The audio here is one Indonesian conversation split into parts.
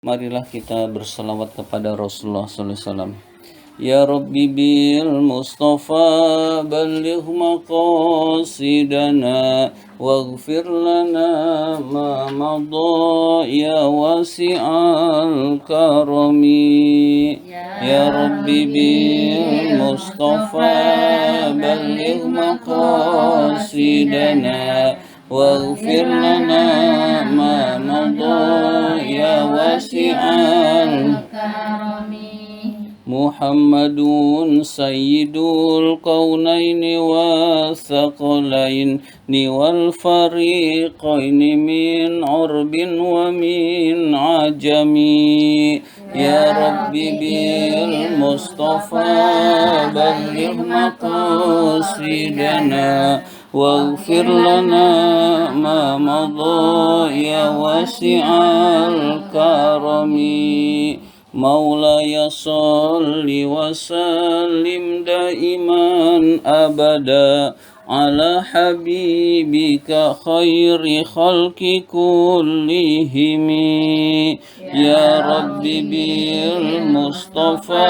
Marilah kita berselawat kepada Rasulullah sallallahu alaihi wasallam. Ya Rabbi bil Mustafa balligh maqasidana waghfir lana ma madha ya wasi'al karami. Ya Rabbi bil Mustafa balligh maqasidana waghfir lana ma madha ya wasi'al karami. Muhammadun sayyidul qawnaini wa thaqalaini wal fariqaini min urbin wa min ajami. Ya Rabbi bil Mustafa balligh maqasidana waghfir lana ma madha ya wasi'al karami. Maulaya salli wa sallim daiman abada ala habibika khairi khalqi kullihimi. Ya Rabbi bil Mustafa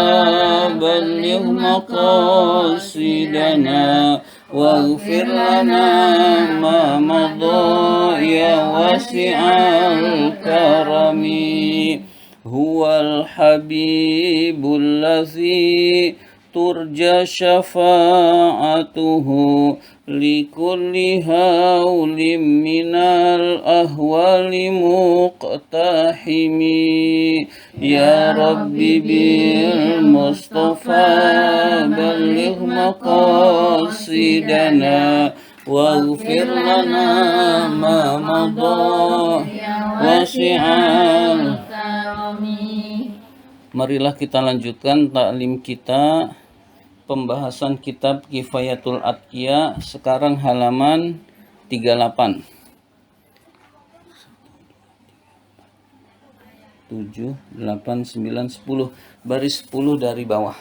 balligh maqasidana waghfir lana ma madha ya wasi'al karami. Huwal habibul ladzi turja syafa'atuhu likulli haulim minal ahwali muqtahimi. Ya Rabbi bil Mustafa balligh maqasidana waghfir lana ma madha wasi'al. Marilah kita lanjutkan taklim kita, pembahasan kitab Kifayatul Atqiya, sekarang halaman 38. 7, 8, 9, 10. Baris 10 dari bawah.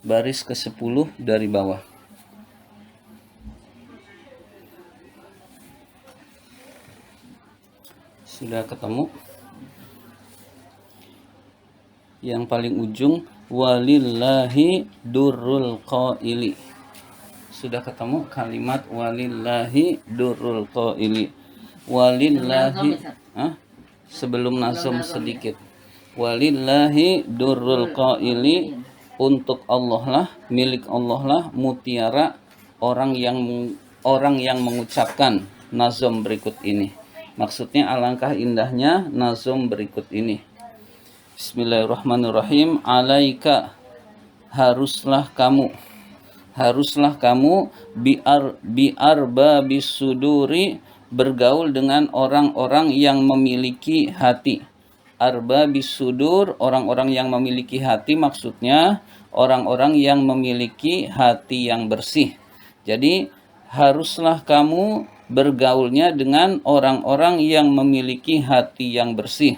Baris ke-10 dari bawah. Sudah ketemu? Yang paling ujung walillahi durrul qaili. Sudah ketemu kalimat walillahi durrul qaili. Walillahi sebelum nazam sedikit. Walillahi durrul qaili, untuk Allah lah, milik Allah lah mutiara orang yang mengucapkan nazam berikut ini. Maksudnya alangkah indahnya nazam berikut ini. Bismillahirrahmanirrahim. Alaika, haruslah kamu biarba bisuduri, bergaul dengan orang-orang yang memiliki hati. Arba bisudur, orang-orang yang memiliki hati, maksudnya orang-orang yang memiliki hati yang bersih. Jadi haruslah kamu bergaulnya dengan orang-orang yang memiliki hati yang bersih.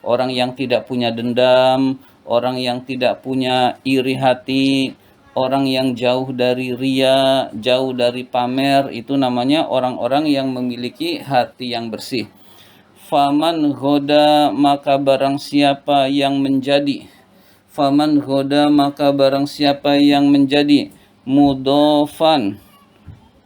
Orang yang tidak punya dendam, orang yang tidak punya iri hati, orang yang jauh dari ria, jauh dari pamer, itu namanya orang-orang yang memiliki hati yang bersih. Faman ghoda, maka barang siapa yang menjadi. Faman ghoda, maka barang siapa yang menjadi. Mudofan,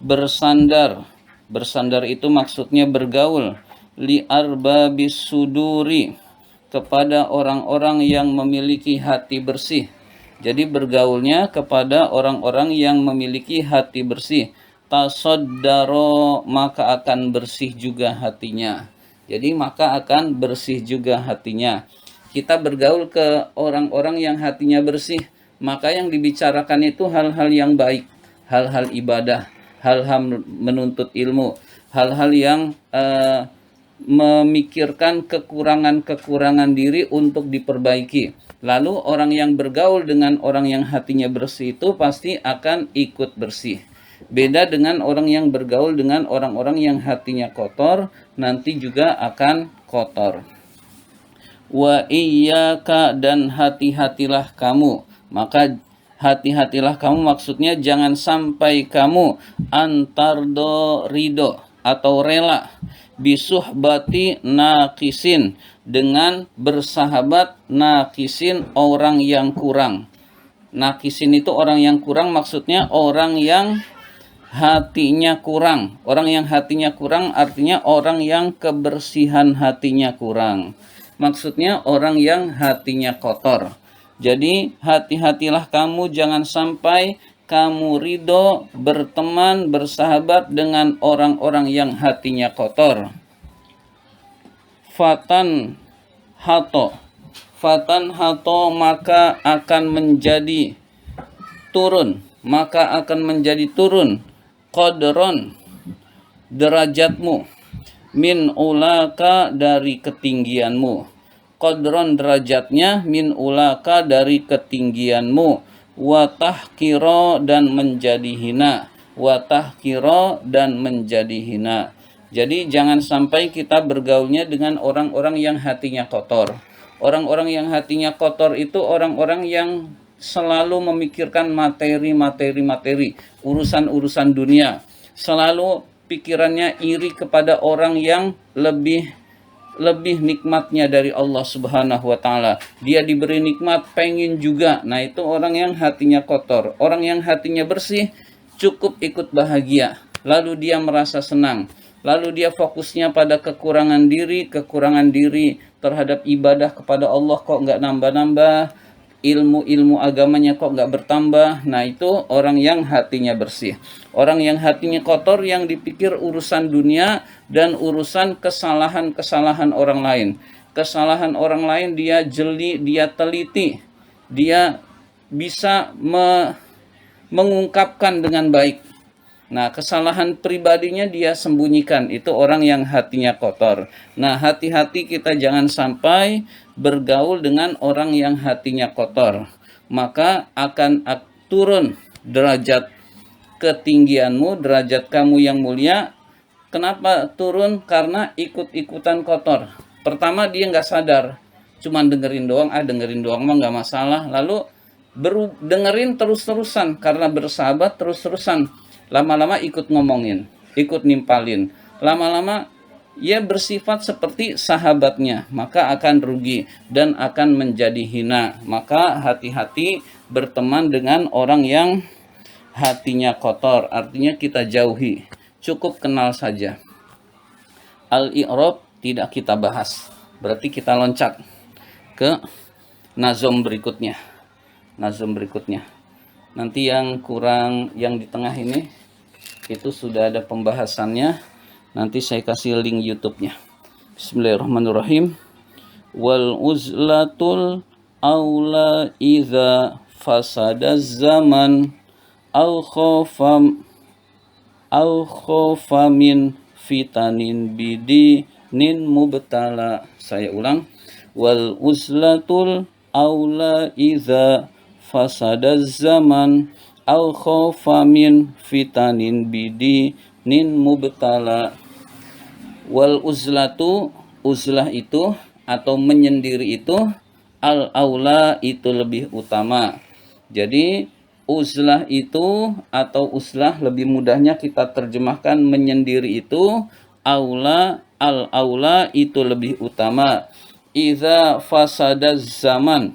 bersandar. Bersandar itu maksudnya bergaul. Li arbabis suduri, kepada orang-orang yang memiliki hati bersih. Jadi bergaulnya kepada orang-orang yang memiliki hati bersih. Tasaddaro, maka akan bersih juga hatinya. Jadi maka akan bersih juga hatinya. Kita bergaul ke orang-orang yang hatinya bersih, maka yang dibicarakan itu hal-hal yang baik, hal-hal ibadah, hal-hal menuntut ilmu, hal-hal yang memikirkan kekurangan-kekurangan diri untuk diperbaiki. Lalu orang yang bergaul dengan orang yang hatinya bersih itu pasti akan ikut bersih. Beda dengan orang yang bergaul dengan orang-orang yang hatinya kotor, nanti juga akan kotor. Wa iyyaka, dan hati-hatilah kamu. Maka hati-hatilah kamu maksudnya jangan sampai kamu antardo ridho atau rela, bisuhbati naqisin, dengan bersahabat naqisin, orang yang kurang. Naqisin itu orang yang kurang, maksudnya orang yang hatinya kurang. Orang yang hatinya kurang artinya orang yang kebersihan hatinya kurang. Maksudnya orang yang hatinya kotor. Jadi hati-hatilah kamu, jangan sampai kamu ridho berteman, bersahabat dengan orang-orang yang hatinya kotor. Fatan hato, maka akan menjadi turun, qadron, derajatmu, min ulaka, dari ketinggianmu, qadron, derajatnya, min ulaka, dari ketinggianmu, watahkiro, dan menjadi hina, dan menjadi hina. Jadi jangan sampai kita bergaulnya dengan orang-orang yang hatinya kotor. Orang-orang yang hatinya kotor itu orang-orang yang selalu memikirkan materi, urusan-urusan dunia. Selalu pikirannya iri kepada orang yang lebih nikmatnya dari Allah Subhanahu wa taala. Dia diberi nikmat, pengen juga. Nah, itu orang yang hatinya kotor. Orang yang hatinya bersih cukup ikut bahagia, lalu dia merasa senang. Lalu dia fokusnya pada kekurangan diri terhadap ibadah kepada Allah kok nggak nambah-nambah, ilmu agamanya kok nggak bertambah. Nah, itu orang yang hatinya bersih. Orang yang hatinya kotor, yang dipikir urusan dunia dan urusan kesalahan orang lain. Kesalahan orang lain dia jeli, dia teliti, dia bisa mengungkapkan dengan baik. Nah, kesalahan pribadinya dia sembunyikan. Itu orang yang hatinya kotor. Nah, hati-hati kita jangan sampai bergaul dengan orang yang hatinya kotor. Maka akan turun derajat ketinggianmu, derajat kamu yang mulia. Kenapa turun? Karena ikut-ikutan kotor. Pertama dia nggak sadar. Cuman dengerin doang mah nggak masalah. Lalu dengerin terus-terusan karena bersahabat terus-terusan. Lama-lama ikut ngomongin, ikut nimpalin. Lama-lama ia bersifat seperti sahabatnya, maka akan rugi dan akan menjadi hina. Maka hati-hati berteman dengan orang yang hatinya kotor. Artinya kita jauhi, cukup kenal saja. Al-i'rab tidak kita bahas. Berarti kita loncat ke nazom berikutnya. Nanti yang kurang, yang di tengah ini itu sudah ada pembahasannya. Nanti saya kasih link YouTube-nya. Bismillahirrahmanirrahim. Wal uzlatul aula idza fasadaz zaman au khofa min fitanin bidinin mubtala. Saya ulang. Wal uzlatul aula idza fasadaz zaman au khofa min fitanin bidinin mubtala. Wal uzlatu, uzlah itu atau menyendiri itu, al aula itu lebih utama. Jadi uzlah itu atau uzlah lebih mudahnya kita terjemahkan menyendiri itu, aula, al aula itu lebih utama. Idza fasadaz zaman,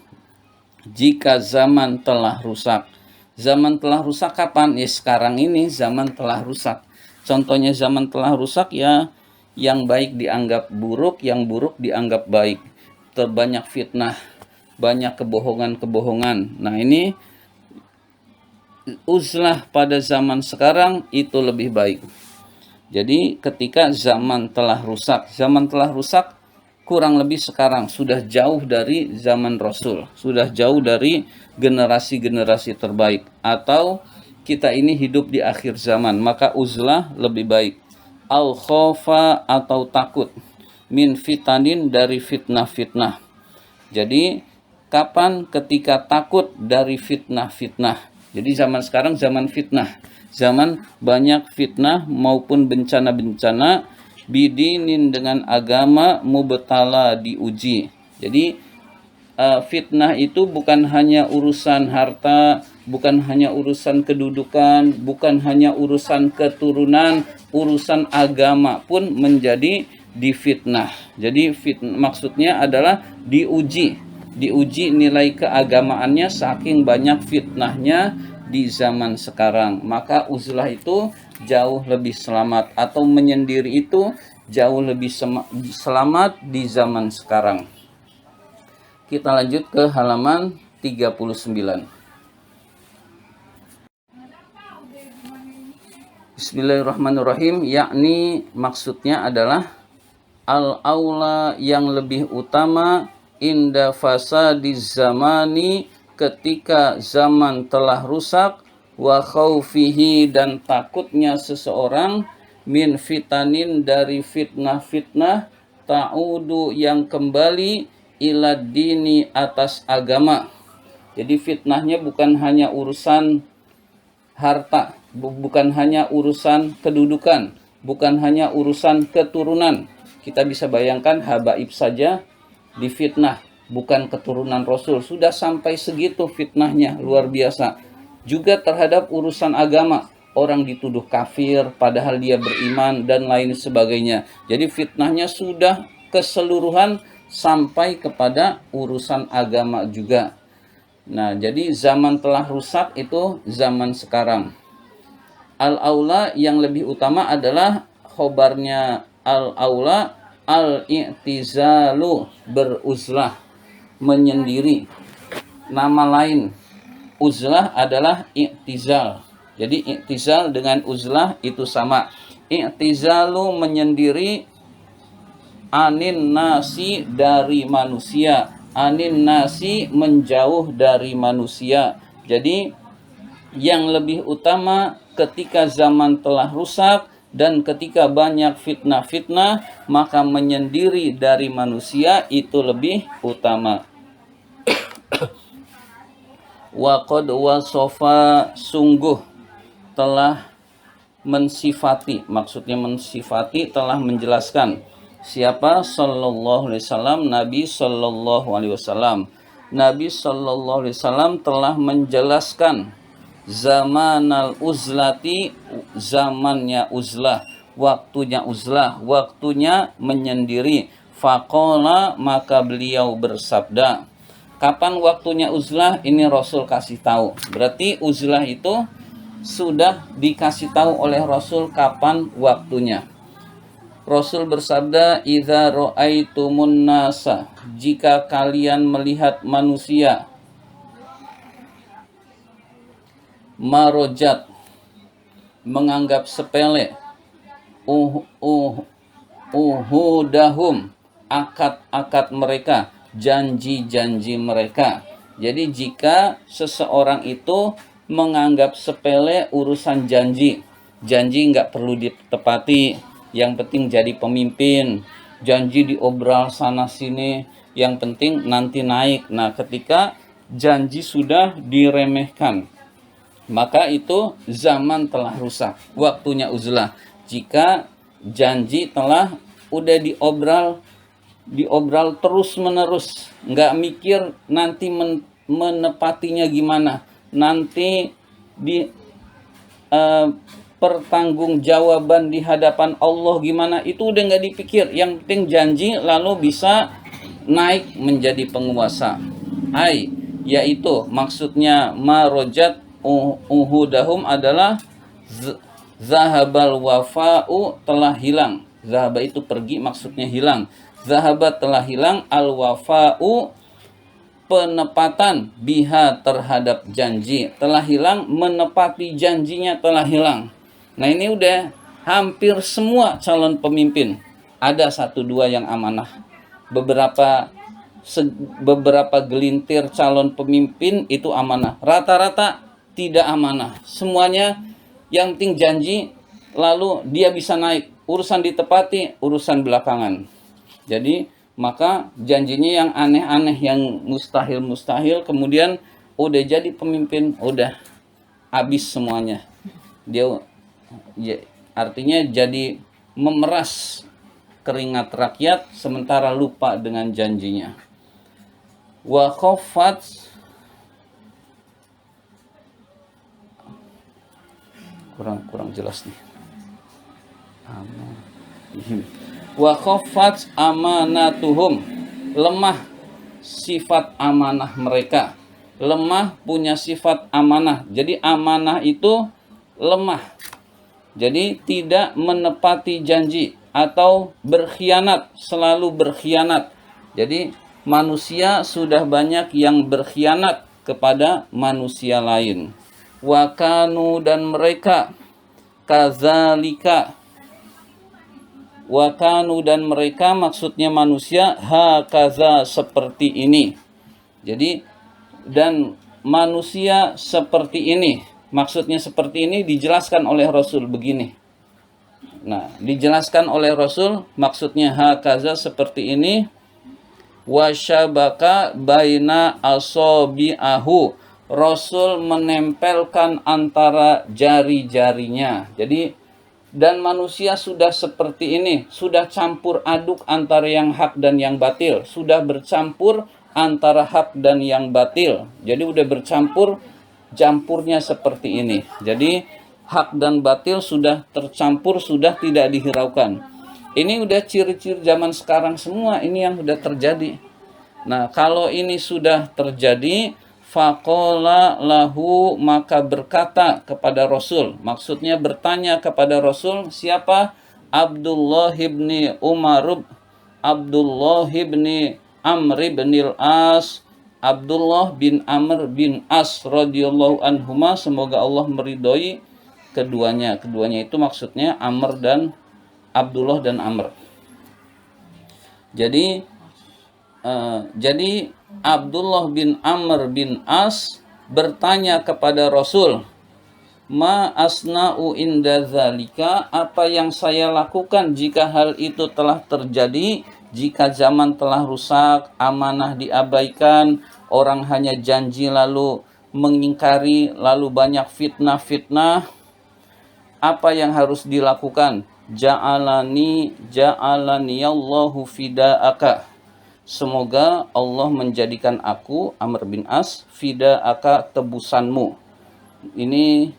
jika zaman telah rusak. Zaman telah rusak kapan? Ya sekarang ini zaman telah rusak. Contohnya zaman telah rusak ya, yang baik dianggap buruk, yang buruk dianggap baik. Terbanyak fitnah, banyak kebohongan-kebohongan. Nah, ini uzlah pada zaman sekarang itu lebih baik. Jadi ketika zaman telah rusak kurang lebih sekarang sudah jauh dari zaman Rasul, sudah jauh dari generasi-generasi terbaik, atau kita ini hidup di akhir zaman, maka uzlah lebih baik. Al khofa atau takut, min fitanin dari fitnah-fitnah. Jadi kapan? Ketika takut dari fitnah-fitnah. Jadi zaman sekarang zaman fitnah, zaman banyak fitnah maupun bencana-bencana. Bidinin dengan agama, mubtala diuji. Jadi fitnah itu bukan hanya urusan harta, bukan hanya urusan kedudukan, bukan hanya urusan keturunan, urusan agama pun menjadi difitnah. Jadi maksudnya adalah diuji nilai keagamaannya saking banyak fitnahnya di zaman sekarang. Maka uzlah itu jauh lebih selamat, atau menyendiri itu jauh lebih selamat di zaman sekarang. Kita lanjut ke halaman 39. Bismillahirrahmanirrahim. Yakni maksudnya adalah al-aula yang lebih utama inda fasadiz zamani ketika zaman telah rusak, wa khaufihi dan takutnya seseorang, min fitanin dari fitnah-fitnah, ta'udu yang kembali ila dini atas agama. Jadi fitnahnya bukan hanya urusan harta, bukan hanya urusan kedudukan, bukan hanya urusan keturunan. Kita bisa bayangkan habaib saja difitnah, bukan keturunan Rasul. Sudah sampai segitu fitnahnya, luar biasa. Juga terhadap urusan agama, orang dituduh kafir padahal dia beriman dan lain sebagainya. Jadi fitnahnya sudah keseluruhan sampai kepada urusan agama juga. Nah, jadi zaman telah rusak itu zaman sekarang. Al-aula yang lebih utama adalah khobarnya al-aula, al-i'tizalu beruzlah, menyendiri. Nama lain uzlah adalah i'tizal. Jadi i'tizal dengan uzlah itu sama. I'tizalu menyendiri, anin nasi dari manusia, anin nasi menjauh dari manusia. Jadi yang lebih utama ketika zaman telah rusak dan ketika banyak fitnah-fitnah, maka menyendiri dari manusia itu lebih utama. Wa qad wasofa sungguh telah mensifati, maksudnya mensifati telah menjelaskan. Siapa? Sallallahu alaihi wasallam, Nabi sallallahu alaihi wasallam. Nabi sallallahu alaihi wasallam telah menjelaskan zamanal uzlati, zamannya uzlah, waktunya menyendiri. Faqala, maka beliau bersabda. Kapan waktunya uzlah? Ini Rasul kasih tahu. Berarti uzlah itu sudah dikasih tahu oleh Rasul kapan waktunya. Rasul bersabda, "Idza ra'aitumun nasa," jika kalian melihat manusia, marojat, menganggap sepele, uhudahum, akad-akad mereka, janji-janji mereka. Jadi jika seseorang itu menganggap sepele urusan janji nggak perlu ditepati, yang penting jadi pemimpin, janji diobral sana sini, yang penting nanti naik. Nah, ketika janji sudah diremehkan, maka itu zaman telah rusak, waktunya uzlah. Jika janji telah udah diobral terus menerus, nggak mikir nanti menepatinya gimana, nanti di pertanggungjawaban di hadapan Allah gimana, itu udah nggak dipikir. Yang penting janji lalu bisa naik menjadi penguasa. Yaitu maksudnya marojat uhudahum adalah zahabal wafa'u, telah hilang. Zahaba itu pergi, maksudnya hilang. Zahabat telah hilang, al wafa'u penepatan, biha terhadap janji telah hilang, menepati janjinya telah hilang. Nah, ini udah hampir semua calon pemimpin. Ada satu dua yang amanah. Beberapa gelintir calon pemimpin itu amanah. Rata-rata tidak amanah. Semuanya yang penting janji, lalu dia bisa naik. Urusan ditepati, urusan belakangan. Jadi maka janjinya yang aneh-aneh, yang mustahil-mustahil, kemudian udah jadi pemimpin, udah habis semuanya. Dia artinya jadi memeras keringat rakyat sementara lupa dengan janjinya. Wa khaffat kurang jelas nih. Wa khaffat amanatuhum, lemah sifat amanah mereka. Lemah punya sifat amanah. Jadi amanah itu lemah. Jadi tidak menepati janji atau berkhianat, selalu berkhianat. Jadi manusia sudah banyak yang berkhianat kepada manusia lain. Wa kanu, dan mereka, kazalika, wa kanu, dan mereka maksudnya manusia, hakaza, seperti ini. Jadi dan manusia seperti ini, maksudnya seperti ini dijelaskan oleh Rasul begini. Nah, dijelaskan oleh Rasul maksudnya hakaza, seperti ini. Wasyabaka baina asabi'ahu, Rasul menempelkan antara jari-jarinya. Jadi dan manusia sudah seperti ini, sudah campur aduk antara yang hak dan yang batil, sudah bercampur antara hak dan yang batil. Jadi udah bercampur, campurnya seperti ini. Jadi hak dan batil sudah tercampur, sudah tidak dihiraukan. Ini udah ciri-ciri zaman sekarang semua, ini yang sudah terjadi. Nah, kalau ini sudah terjadi, faqala lahu, maka berkata kepada Rasul. Maksudnya bertanya kepada Rasul, siapa? Abdullah ibni Umar, Abdullah ibni Amr bin As, Abdullah bin Amr bin As radhiyallahu anhuma, semoga Allah meridhoi keduanya. Keduanya itu maksudnya Amr dan Abdullah dan Amr. Jadi Abdullah bin Amr bin As bertanya kepada Rasul, ma asna'u inda zalika, apa yang saya lakukan jika hal itu telah terjadi, jika zaman telah rusak, amanah diabaikan, orang hanya janji lalu mengingkari, lalu banyak fitnah-fitnah, apa yang harus dilakukan? Ja'alani Allahu fida'aka, semoga Allah menjadikan aku, Amr bin As, fida'aka, tebusanmu. Ini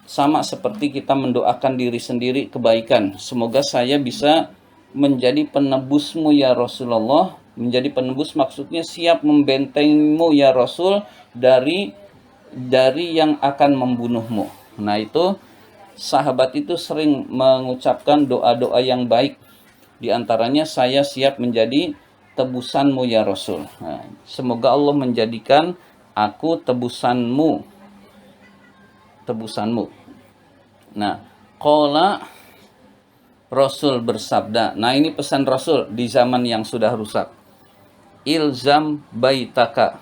sama seperti kita mendoakan diri sendiri kebaikan. Semoga saya bisa menjadi penebusmu ya Rasulullah. Menjadi penebus maksudnya siap membentengmu ya Rasul dari yang akan membunuhmu. Nah, itu sahabat itu sering mengucapkan doa-doa yang baik. Di antaranya, saya siap menjadi tebusanmu ya Rasul. Nah, semoga Allah menjadikan aku tebusanmu. Nah, qala, Rasul bersabda. Nah, ini pesan Rasul di zaman yang sudah rusak. Ilzam baitaka,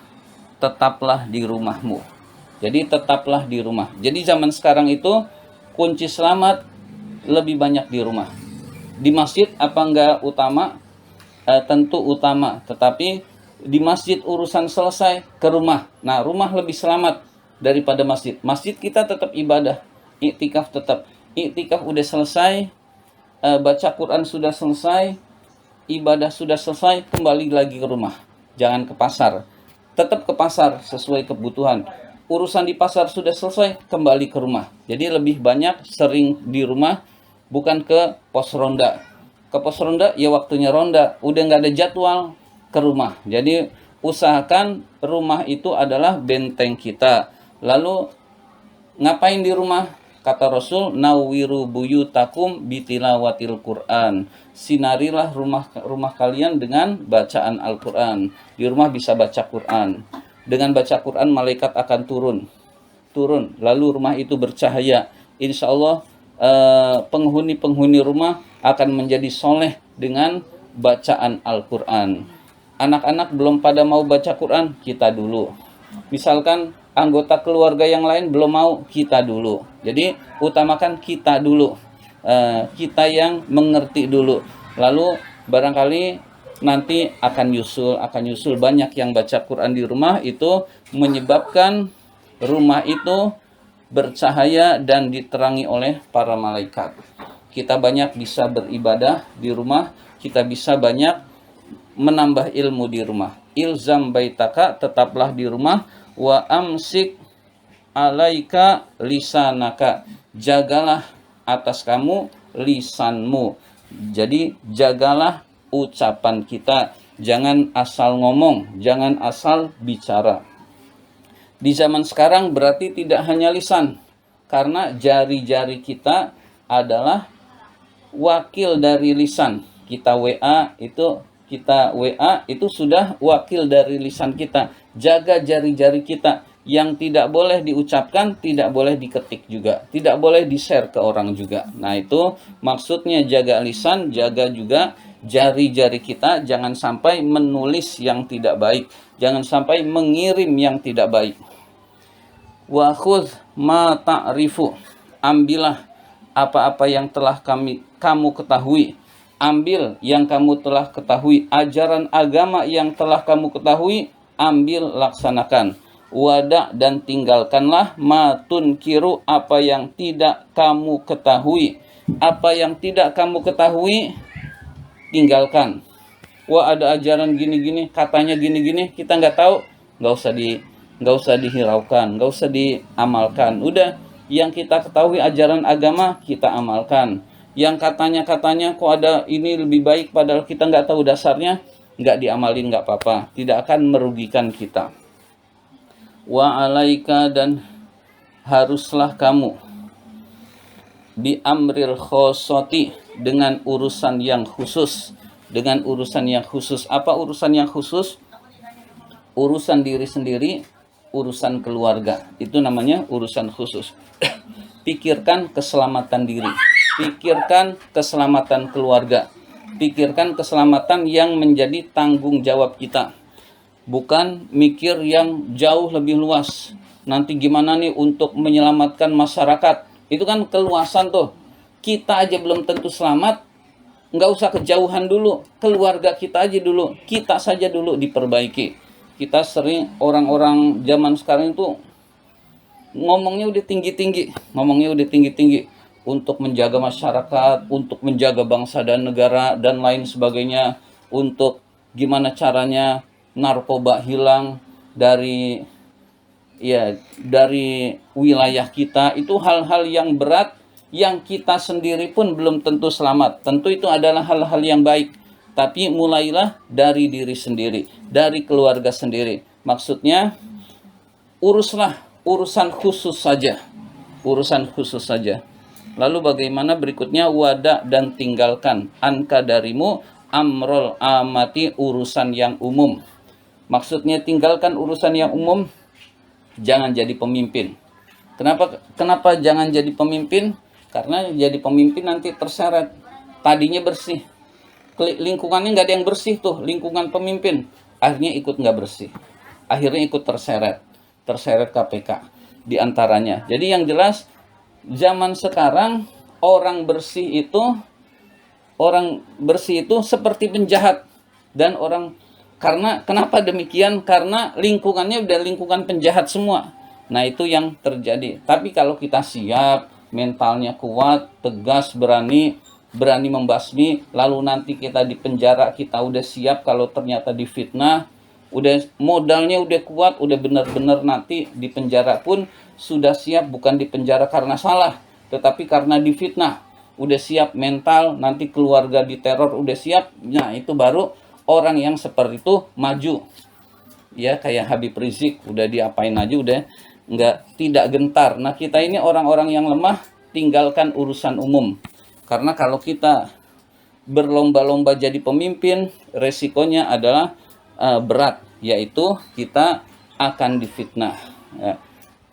tetaplah di rumahmu. Jadi tetaplah di rumah. Jadi zaman sekarang itu kunci selamat lebih banyak di rumah. Di masjid apa enggak utama? Tentu utama. Tetapi di masjid urusan selesai, ke rumah. Nah, rumah lebih selamat daripada masjid. Masjid kita tetap ibadah. Iktikaf tetap. Iktikaf udah selesai. Baca Quran sudah selesai. Ibadah sudah selesai. Kembali lagi ke rumah. Jangan ke pasar. Tetap ke pasar sesuai kebutuhan. Urusan di pasar sudah selesai, kembali ke rumah. Jadi lebih banyak sering di rumah, bukan ke pos ronda. Ke pos ronda ya waktunya ronda, udah nggak ada jadwal, ke rumah. Jadi usahakan rumah itu adalah benteng kita. Lalu ngapain di rumah? Kata Rasul, nawiru buyutakum bitilawatil Quran. Sinarilah rumah kalian dengan bacaan Al-Quran. Di rumah bisa baca Quran. Dengan baca Quran, malaikat akan turun. Lalu rumah itu bercahaya. Insya Allah penghuni rumah akan menjadi soleh dengan bacaan Al-Quran. Anak-anak belum pada mau baca Quran, kita dulu. Misalkan anggota keluarga yang lain belum mau, kita dulu. Jadi utamakan kita dulu. Kita yang mengerti dulu. Lalu barangkali nanti akan nyusul banyak yang baca Quran di rumah, itu menyebabkan rumah itu bercahaya dan diterangi oleh para malaikat. Kita banyak bisa beribadah di rumah, kita bisa banyak menambah ilmu di rumah. ilzam baitaka, tetaplah di rumah, wa amsik alaika lisanaka, jagalah atas kamu lisanmu. Jadi jagalah ucapan kita, jangan asal ngomong, jangan asal bicara. Di zaman sekarang berarti tidak hanya lisan, karena jari-jari kita adalah wakil dari lisan. Kita WA itu sudah wakil dari lisan kita. Jaga jari-jari kita, yang tidak boleh diucapkan, tidak boleh diketik juga, tidak boleh di-share ke orang juga. Nah, itu maksudnya jaga lisan, jaga juga jari-jari kita, jangan sampai menulis yang tidak baik, jangan sampai mengirim yang tidak baik. Wa khudh ma ta'rifu, ambillah apa-apa yang telah kamu ketahui. Ambil yang kamu telah ketahui, ajaran agama yang telah kamu ketahui, ambil, laksanakan. Wada, dan tinggalkanlah ma tunkiru, apa yang tidak kamu ketahui. Apa yang tidak kamu ketahui, tinggalkan. Wah, ada ajaran gini-gini, katanya gini-gini, kita nggak tahu, nggak usah dihiraukan, nggak usah diamalkan. Udah, yang kita ketahui ajaran agama kita amalkan. Yang katanya kok ada ini lebih baik, padahal kita nggak tahu dasarnya, nggak diamalin, nggak apa-apa, tidak akan merugikan kita. Wa alaika, dan haruslah kamu, bi amril khosoti, dengan urusan yang khusus. Dengan urusan yang khusus. Apa urusan yang khusus? Urusan diri sendiri, urusan keluarga, itu namanya urusan khusus. Pikirkan keselamatan diri, pikirkan keselamatan keluarga, pikirkan keselamatan yang menjadi tanggung jawab kita. Bukan mikir yang jauh lebih luas. Nanti gimana nih untuk menyelamatkan masyarakat? Itu kan keluasan tuh. Kita aja belum tentu selamat, nggak usah kejauhan dulu. Keluarga kita aja dulu, kita saja dulu diperbaiki. Kita sering, orang-orang zaman sekarang itu ngomongnya udah tinggi-tinggi, untuk menjaga masyarakat, untuk menjaga bangsa dan negara dan lain sebagainya, untuk gimana caranya narkoba hilang dari wilayah kita. Itu hal-hal yang berat yang kita sendiri pun belum tentu selamat. Tentu itu adalah hal-hal yang baik, tapi mulailah dari diri sendiri, dari keluarga sendiri. Maksudnya uruslah urusan khusus saja. Lalu bagaimana berikutnya? Wada, dan tinggalkan, anka darimu, amrol amati, urusan yang umum. Maksudnya tinggalkan urusan yang umum, jangan jadi pemimpin. Kenapa jangan jadi pemimpin? Karena jadi pemimpin nanti terseret. Tadinya bersih, lingkungannya nggak ada yang bersih tuh, lingkungan pemimpin, akhirnya ikut nggak bersih, akhirnya ikut terseret KPK diantaranya. Jadi yang jelas zaman sekarang orang bersih itu seperti penjahat. Dan kenapa demikian? Karena lingkungannya udah lingkungan penjahat semua. Nah, itu yang terjadi. Tapi kalau kita siap, mentalnya kuat, tegas, berani membasmi, lalu nanti kita di penjara, kita udah siap kalau ternyata difitnah, udah modalnya udah kuat, udah benar-benar nanti di penjara pun sudah siap, bukan di penjara karena salah, tetapi karena difitnah. Udah siap mental, nanti keluarga diteror, udah siap. Nah, itu baru orang yang seperti itu maju. Ya, kayak Habib Rizik, udah diapain aja udah tidak gentar. Nah, kita ini orang-orang yang lemah, tinggalkan urusan umum. Karena kalau kita berlomba-lomba jadi pemimpin, resikonya adalah berat, yaitu kita akan difitnah. Ya.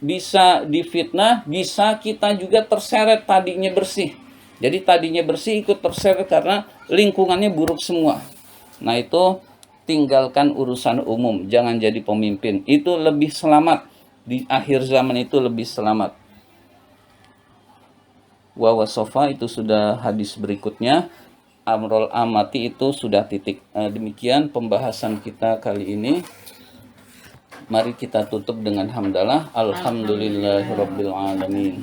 Bisa difitnah, bisa kita juga terseret tadinya bersih. Jadi tadinya bersih ikut terseret karena lingkungannya buruk semua. Nah, itu tinggalkan urusan umum, jangan jadi pemimpin. Itu lebih selamat, di akhir zaman itu lebih selamat. Wa wasofa, itu sudah hadis berikutnya. Amrol amati, itu sudah titik. Demikian pembahasan kita kali ini. Mari kita tutup dengan hamdalah. Alhamdulillahirabbil alamin.